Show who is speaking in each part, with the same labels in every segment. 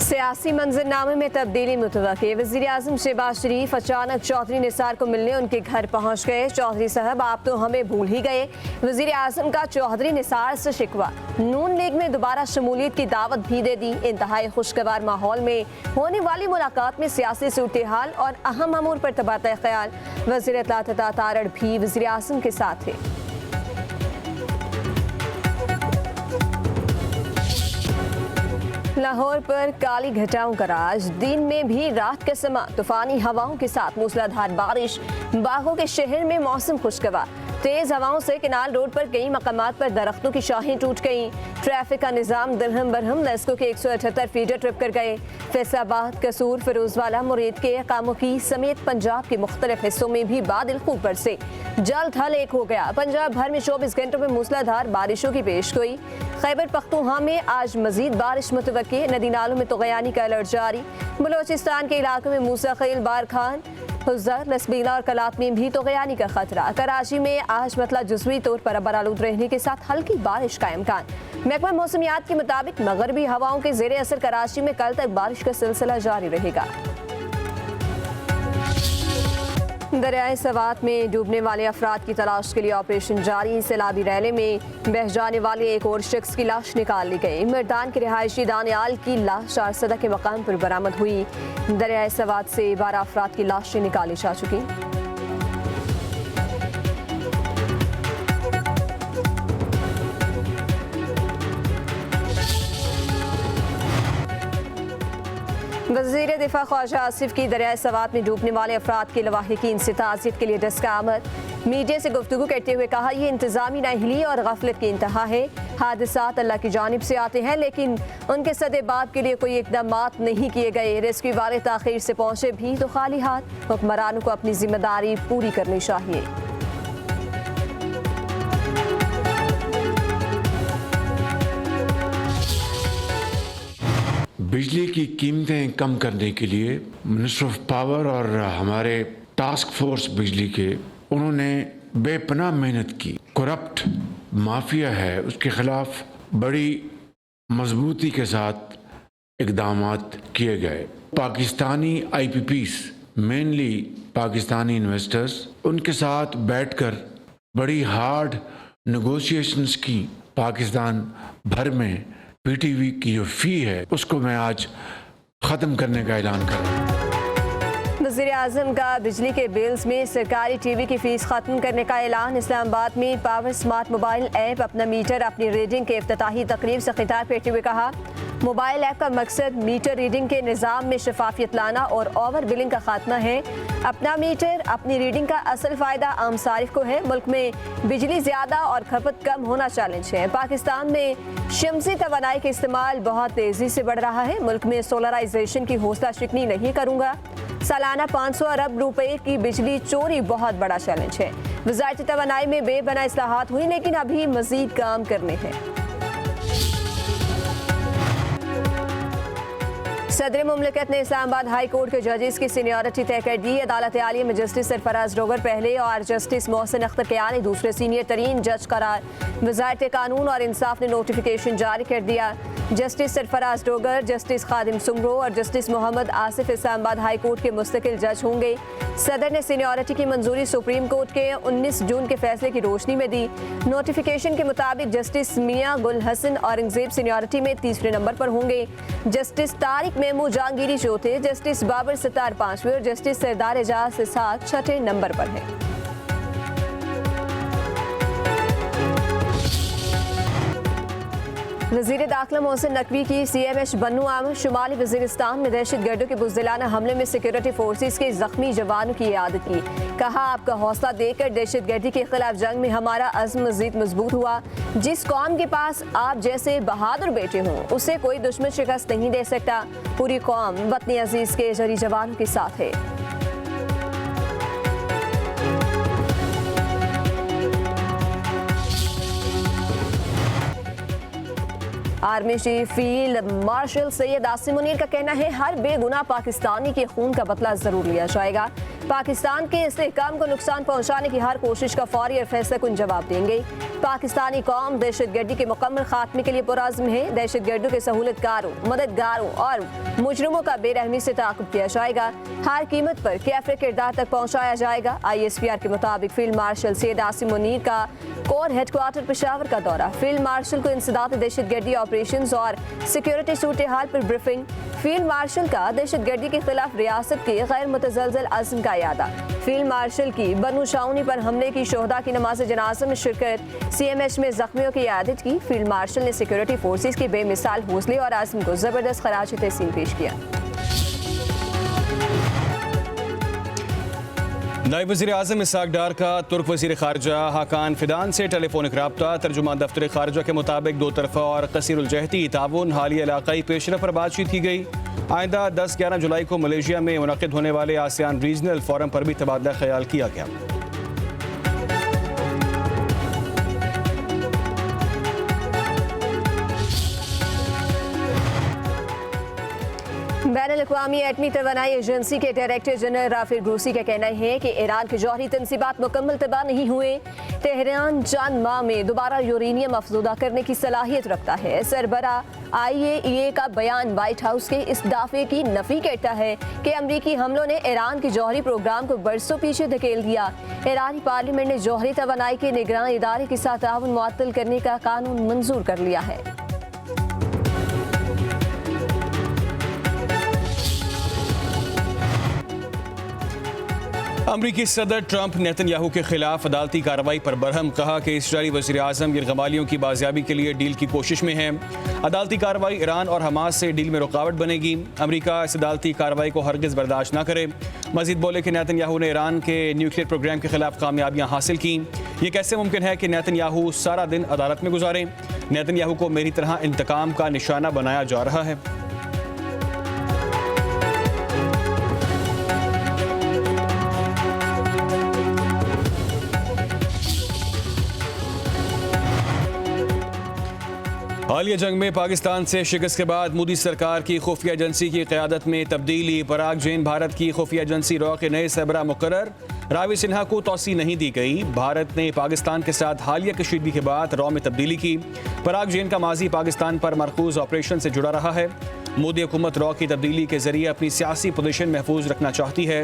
Speaker 1: सियासी मंजरनामे में तब्दीली मुतवक्की। वज़ीर-ए-आज़म शहबाज शरीफ अचानक चौधरी निसार को मिलने उनके घर पहुंच गए। चौधरी साहब, आप तो हमें भूल ही गए। वज़ीर-ए-आज़म का चौधरी निसार से शिकवा। नून लीग में दोबारा शमूलियत की दावत भी दे दी। इंतहाई खुशगवार माहौल में होने वाली मुलाकात में सियासी सूरत-ए-हाल और अहम अमूर पर तबादला ख्याल। वज़ीर इत्तलात तारड़ भी वज़ीर-ए-आज़म के साथ थे। लाहौर पर काली घटाओं का राज। दिन में भी रात का समा तूफानी हवाओं के साथ मूसलाधार बारिश। बागों के शहर में मौसम खुशगवार। तेज हवाओं से किनाल रोड पर कई मकामात पर दरख्तों की शाखें टूट गईं। ट्रैफिक का निजाम दरहम बरहम। नेस्को के 178 फीडर ट्रिप कर गए। फैसलाबाद, कसूर, फिरोजवाला, मुरीद के कामुकी समेत पंजाब के मुख्तलिफ हिस्सों में भी बादल खूब बरसे। जल थल एक हो गया। पंजाब भर में 24 घंटों में मूसलाधार बारिशों की पेशगोई। खैबर पख्तूनख्वा में आज मजीद बारिश मुतवक्की। नदी नालों में तगयानी का अलर्ट जारी। बलोचिस्तान के इलाकों में मूसा खील, बारखान, हुज़र, लसबीला और कलात में भी तगयानी का खतरा। कराची में आज मतला जुज़वी तौर पर अबर आलूद रहने के साथ हल्की बारिश का इम्कान। महकमा मौसमियात के मुताबिक मगरबी हवाओं के ज़ेरे असर कराची में कल तक बारिश का सिलसिला जारी रहेगा। दरियाए सवात में डूबने वाले अफराद की तलाश के लिए ऑपरेशन जारी। सैलाबी रैले में बह जाने वाले एक और शख्स की लाश निकाल ली गई। मर्दान के रिहायशी दानियाल की लाश 4 सदा के मकाम पर बरामद हुई। दरियाए सवात से 12 अफराद की लाशें निकाली जा चुकी। वज़ीर दिफा ख्वाजा आसिफ की दरियाए सवात में डूबने वाले अफराद के लवाहिकीन से ताज़ियत के लिए डस्का आमद। मीडिया से गुफ्तगू करते हुए कहा, ये इंतज़ामी नाअहली और गफलत की इंतहा है। हादसात अल्लाह की जानिब से आते हैं, लेकिन उनके सदेबाब के लिए कोई इक़दामात नहीं किए गए। रेस्क्यू वाले ताख़ीर से पहुँचे भी तो खाली हाथ। हुक्मरानों को अपनी जिम्मेदारी पूरी करनी चाहिए।
Speaker 2: बिजली की कीमतें कम करने के लिए मिनिस्टर ऑफ पावर और हमारे टास्क फोर्स बिजली के उन्होंने बेपनाह मेहनत की। करप्ट माफिया है, उसके खिलाफ बड़ी मजबूती के साथ इक़दामात किए गए। Pakistani IPPs, mainly Pakistani investors, उनके साथ बैठकर बड़ी हार्ड नेगोशिएशंस की। पाकिस्तान भर में PTV की जो फ़ी है उसको मैं आज ख़त्म करने का ऐलान कर रहा हूँ।
Speaker 1: वज़ीर-ए-आज़म का बिजली के बिल्स में सरकारी TV की फ़ीस ख़त्म करने का ऐलान। इस्लामाबाद में पावर स्मार्ट मोबाइल ऐप अपना मीटर अपनी रीडिंग के इफ्तिताही तकरीब से खिताब करते हुए कहा, मोबाइल ऐप का मकसद मीटर रीडिंग के निज़ाम में शफाफियत लाना और ओवर बिलिंग का खात्मा है। अपना मीटर अपनी रीडिंग का असल फ़ायदा आम सारिफ को है। मुल्क में बिजली ज़्यादा और खपत कम होना चैलेंज है। पाकिस्तान में शमसी तवानाई का इस्तेमाल बहुत तेज़ी से बढ़ रहा है। मुल्क में सोलराइजेशन की हौसला शिकनी नहीं करूँगा। सालाना 500 अरब रुपए की बिजली चोरी बहुत बड़ा चैलेंज है। वज़ारत तवानाई में बेपना इस्लाहात हुई, लेकिन अभी मज़ीद काम करने हैं। सदर मुमलिकत ने इस्लामाबाद हाई कोर्ट के जजेस की सीनियरिटी तय कर दी। अदालत आलिया में जस्टिस सरफराज डोगर पहले और जस्टिस मोहसिन अख्तर कियानी दूसरे सीनियर तरीन जज करार। वज़ारत कानून और इंसाफ ने नोटिफिकेशन जारी कर दिया। जस्टिस सरफराज डोगर, जस्टिस खादिम सुमरो और justice Mohammad Asif Islamabad high court के मुस्तकिल जज होंगे। सदर ने सीनियरिटी की मंजूरी सुप्रीम कोर्ट के 19 जून के फैसले की रोशनी में दी। नोटिफिकेशन के मुताबिक जस्टिस मियां गुल हसन औरंगजेब सीनियरिटी में तीसरे नंबर पर होंगे। जस्टिस तारिक मेमू जहांगीरी चौथे, जस्टिस बाबर सत्तार 5वें और जस्टिस सरदार एजाज इसाक 6ठे नंबर पर है। वज़ीर दाखिला मोहसिन नकवी की CMH बन्नू आमद शुमाली वज़ीरिस्तान में दहशतगर्दों के बुज़दिलाना हमले में सिक्योरिटी फोर्सेस के जख्मी जवानों की याद की। कहा, आपका हौसला देकर दहशतगर्दी के खिलाफ जंग में हमारा अज़्म मज़ीद मजबूत हुआ। जिस कौम के पास आप जैसे बहादुर बेटे हों उसे कोई दुश्मन शिकस्त नहीं दे सकता। पूरी कौम वतन अजीज़ के जरी जवानों के साथ है। Army chief field marshal Syed Asim Munir का कहना है, हर बेगुनाह पाकिस्तानी के खून का बदला जरूर लिया जाएगा। पाकिस्तान के इस्तेहकाम को नुकसान पहुंचाने की हर कोशिश का फौरी और फैसला कुन जवाब देंगे। पाकिस्तानी कौम दहशतगर्दी के मुकम्मल खात्मे के लिए पुरज़्म है। दहशतगर्दों के सहूलतकारों, मददगारों और मुजरिमों का बेरहमी से ताक़ुब किया जाएगा। हर कीमत पर कैफरे किरदार तक पहुँचाया जाएगा। ISPR के मुताबिक फील्ड मार्शल सैयद आसिम मुनीर का कोर हेडक्वार्टर पेशावर का दौरा। फील्ड मार्शल को इंसदाद दहशतगर्दी ऑपरेशंस और सिक्योरिटी सूरत हाल पर ब्रीफिंग। फील्ड मार्शल का दहशतगर्दी के खिलाफ रियासत के गैर मुतज़लज़ल अज़्म का यादा। फील्ड मार्शल की बनु शाउनी पर हमले की शोहदा की नमाज जनाजा में शिरकत। CMH में जख्मियों की इयादत की। फील्ड मार्शल ने सिक्योरिटी फोर्सेस की बेमिसाल हौसले और आज़म को ज़बरदस्त खराज तहसीन पेश किया।
Speaker 3: नायब वज़ीर आज़म इसहाक़ डार का तुर्क वज़ीर ख़ारजा हाकान फिदान से टेलीफोनिक रब्ता। तर्जुमान दफ्तर ख़ारजा के मुताबिक दो तरफ़ा और कसीरुल-जहती ताउन हालिया इलाक़ाई पेशरफ़ पर बातचीत की गई। आइंदा 10-11 जुलाई को मलेशिया में मुनक़िद होने वाले आसियान रीजनल फोरम पर भी तबादला ख्याल किया गया।
Speaker 1: बैनुल-अक़वामी एटमी तवानाई एजेंसी के डायरेक्टर जनरल राफेल ग्रोसी का कहना है कि ईरान के जौहरी तनसीबात मुकम्मल तबाह नहीं हुए। तेहरान चंद माह में दोबारा यूरेनियम अफज़ूदा करने की सलाहियत रखता है। सरबरा IAEA का बयान व्हाइट हाउस के इस दावे की नफी करता है कि अमरीकी हमलों ने ईरान के जौहरी प्रोग्राम को बरसों पीछे धकेल दिया। ईरानी पार्लियामेंट ने जौहरी तवानाई के निगरान इदारे के साथ ताउन मुअत्तल करने का कानून मंजूर कर लिया है।
Speaker 3: अमरीकी सदर ट्रंप नेतन्याहू के खिलाफ अदालती कार्रवाई पर बरहम। कहा कि इसराइली वज़ीर आज़म यरगमालियों की बाजियाबी के लिए डील की कोशिश में है। अदालती कार्रवाई ईरान और हमास से डील में रुकावट बनेगी। अमरीका इस अदालती कार्रवाई को हरगिज़ बर्दाश्त न करे। मजीद बोले कि नेतन्याहू ने ईरान के न्यूक्लियर प्रोग्राम के खिलाफ कामयाबियाँ हासिल की। ये कैसे मुमकिन है कि नेतन्याहू सारा दिन अदालत में गुजारें? नेतन्याहू को मेरी तरह इंतकाम का निशाना बनाया जा रहा है। हालिया जंग में पाकिस्तान से शिकस्त के बाद मोदी सरकार की खुफिया एजेंसी की क़यादत में तब्दीली। पराग जेन भारत की खुफिया एजेंसी रॉ के नए सरबराह मुकर्रर। रावी सिन्हा को तौसी नहीं दी गई। भारत ने पाकिस्तान के साथ हालिया कशीदगी के बाद रॉ में तब्दीली की। पराग जेन का माजी पाकिस्तान पर मरकूज ऑपरेशन से जुड़ा रहा है। मोदी हुकूमत रॉ की तब्दीली के जरिए अपनी सियासी पोजीशन महफूज रखना चाहती है।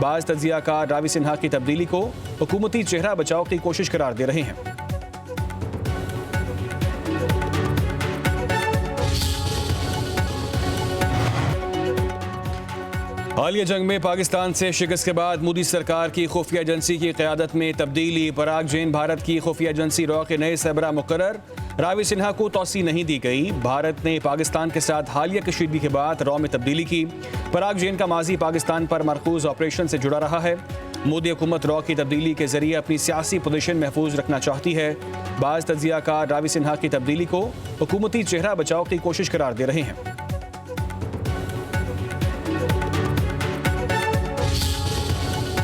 Speaker 3: बाज़ तज्ज़ियाकार रावी सिन्हा की तब्दीली को हुकूमती चेहरा बचाव की कोशिश करार दे रहे हैं। हालिया जंग में पाकिस्तान से शिकस्त के बाद मोदी सरकार की खुफिया एजेंसी की क़यादत में तब्दीली। पराग जेन भारत की खुफिया एजेंसी रॉ के नए सरबराह मुकर्रर। रावी सिन्हा को तौसी नहीं दी गई। भारत ने पाकिस्तान के साथ हालिया कशीदगी के बाद रॉ में तब्दीली की। पराग जेन का माजी पाकिस्तान पर मरकूज ऑपरेशन से जुड़ा रहा है। मोदी हुकूमत रॉ की तब्दीली के जरिए अपनी सियासी पोजीशन महफूज रखना चाहती है। बाज़ तज्ज़ियाकार रावी सिन्हा की तब्दीली को हुकूमती चेहरा बचाव की कोशिश करार दे रहे हैं।